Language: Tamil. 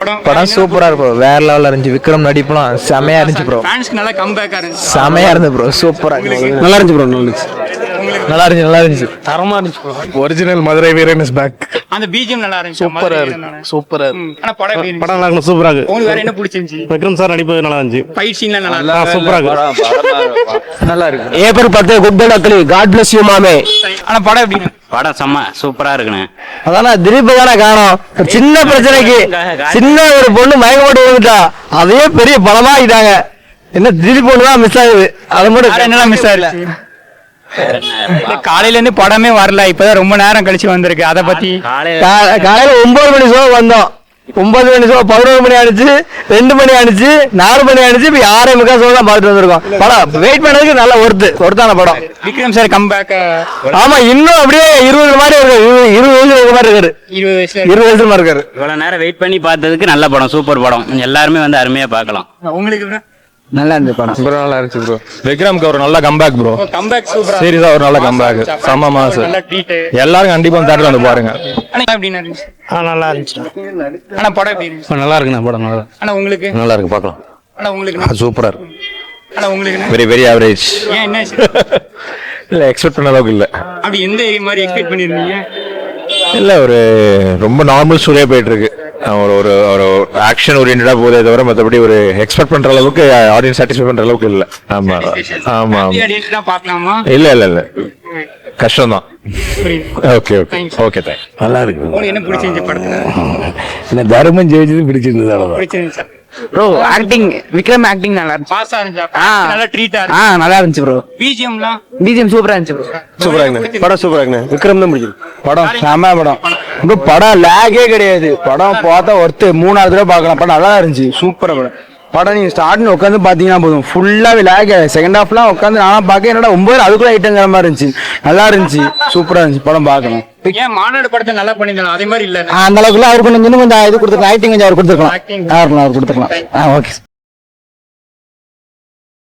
படம் சூப்பரா இருக்கும், வேற லெவல்ல இருந்துச்சு. விக்ரம் நடிப்புலாம் செமையா இருந்துச்சு ப்ரோ. ஃபேன்ஸ்க்கு நல்லா கம்பேக்கா இருந்துச்சு. செமையா இருந்துச்சு ப்ரோ, சூப்பரா நல்லா இருந்துச்சு ப்ரோ. நல்லா இருந்துச்சு தரமா இருந்துச்சு bro. Original Madurai Veeran is back. அந்த பிஜிஎம் நல்லா இருந்துச்சு. சூப்பரா இருக்கு. ஆனா படம் எப்படி இருந்துச்சு? படம் நல்லா இருக்கு, சூப்பரா இருக்கு. உங்களுக்கு வேற என்ன பிடிச்சிருந்துச்சு? விக்ரம் சார் நடிப்பு நல்லா இருந்துச்சு. ஃபைட் சீன்லாம் நல்லா இருந்துச்சு. சூப்பரா இருக்கு. நல்லா இருக்கு. April 10 good bye ugly, god bless you மாமே. ஆனா படம் எப்படி? படம் செம்ம சூப்பரா இருக்குண்ணே. அதான திலீப் தானே காணோம். சின்ன பிரச்சனைக்கு சின்ன ஒரு பொண்ணு மயக்க போட்டு விழுந்துட்டா, அதே பெரிய பலமா ஆயிட்டாங்க. என்ன திலீப் பொண்ணு தான் மிஸ் ஆகுது, அது மட்டும் என்னெல்லாம் மிஸ் ஆயிடுச்சு? காலையில இருந்து படமே வரல, இப்பதான் ரொம்ப நேரம் கழிச்சு வந்திருக்கு. அத பத்தி காலையில 9 மணி ஷோ வந்தோம். 9 மணி ஷோ 11 மணி ஆனிச்சு, 2 மணி ஆனிச்சு, 4 மணி ஆனிச்சு. இப்ப 6:45 ஷோ தான் பார்த்துட்டு வந்திருக்கோம். படம் வெயிட் பண்ணதுக்கு நல்ல ஒருத்தான படம். Vikram sir comeback. ஆமா, இன்னும் அப்படியே 20 மாதிரி இருக்காரு. 20 வயசு இருக்க மாதிரி இருக்காரு. 20 வயசு மாதிரி இருக்காரு. இவ்வளவு நேரம் வெயிட் பண்ணி பார்த்ததுக்கு நல்ல படம், சூப்பர் படம். எல்லாருமே வந்து அருமையா பார்க்கலாம். உங்களுக்கு நல்லா இருந்துச்சு படம். ப்ரோ நல்லா இருந்துச்சு ப்ரோ. விக்ரம்க்கு ஒரு நல்ல கம்பேக் ப்ரோ. கம்பேக் சூப்பரா. சீரியஸா ஒரு நல்ல கம்பேக். செம்ம மாஸ். நல்ல ட்ரீட். எல்லாரும் கண்டிப்பா தியேட்டர்ல வந்து பாருங்க. ஆனா எப்படி இருந்துச்சு? நல்லா இருந்துச்சு. ஆனா படம் எப்படி இருந்துச்சு? நல்லா இருக்குண்ணா படம். நல்லா ஆனா உங்களுக்கு? நல்லா இருக்கு, பார்க்கலாம். ஆனா உங்களுக்கு? சூப்பரா இருக்கு. ஆனா உங்களுக்கு? Very average. ஏன் என்ன? இல்ல எக்ஸ்பெக்ட் பண்ண அளவுக்கு இல்ல. அப்படி எந்த மாதிரி எக்ஸ்பெக்ட் பண்ணிருந்தீங்க? இல்ல ஒரு ரொம்ப நார்மல் ஸ்டோரியா போயிட்டு இருக்கு. ஒரு ஒரு ஆக்ஷன் ஓரியன்டா போதே தவிர மற்றபடி ஒரு எக்ஸ்பெக்ட் பண்ற அளவுக்கு ஆடியன்ஸ் சாட்டிஸ்ஃபை பண்ற அளவுக்கு இல்ல. ஆமா ஆமா பாக்கலாமா? இல்ல கஷ்டம் தான். Okay okay thanks. நல்லா இருக்கு. உங்களுக்கு என்ன பிடிச்சிருந்துச்சு படத்துல? என்ன தர்மம் ஜெயிச்சது பிடிச்சிருந்தது. பிடிச்சிருந்துச்சு ப்ரோ ஆக்டிங், விக்ரம் ஆக்டிங் நல்லா இருந்துச்சு. பாஸா இருந்துச்சு. நல்ல ட்ரீட்டா நல்லா இருந்துச்சு ப்ரோ. பிஜிஎம்லாம் பிஜிஎம் சூப்பரா இருந்துச்சு ப்ரோ. சூப்பரா இருக்கு படம். சூப்பரா இருக்கு. விக்ரம் தான் பிடிச்சிருக்கு. படம் செம படம். ப்ரோ படம் லேகே கிடையாது. படம் பார்த்தா ஒருத்து 3வது தடவை பார்க்கலாம். படம் நல்லா இருந்துச்சு, சூப்பரா படம். படம் நீங்க ஸ்டார்ட்னு உட்காந்து பாத்தீங்கன்னா போதும், ஃபுல்லாவே லேக். செகண்ட் ஹாஃப்லாம் உட்காந்து நானா பார்க்க என்னடா 9 அதுக்குள்ள ஐட்டங்கிற மாதிரி இருந்துச்சு. நல்லா இருந்துச்சு, சூப்பரா இருந்துச்சு. படம் பார்க்கணும். ஏன் மாநாடு படத்தை நல்லா பண்ணிருந்தாலும் அதே மாதிரி இல்ல? அந்த அளவுக்குலாம் அவர் கொஞ்சம் இது கொடுத்துருக்கலாம். ஆக்டிங் கொஞ்சம் அவர் கொடுத்துருக்கலாம். அவர் கொடுத்துருக்கலாம். ஓகே.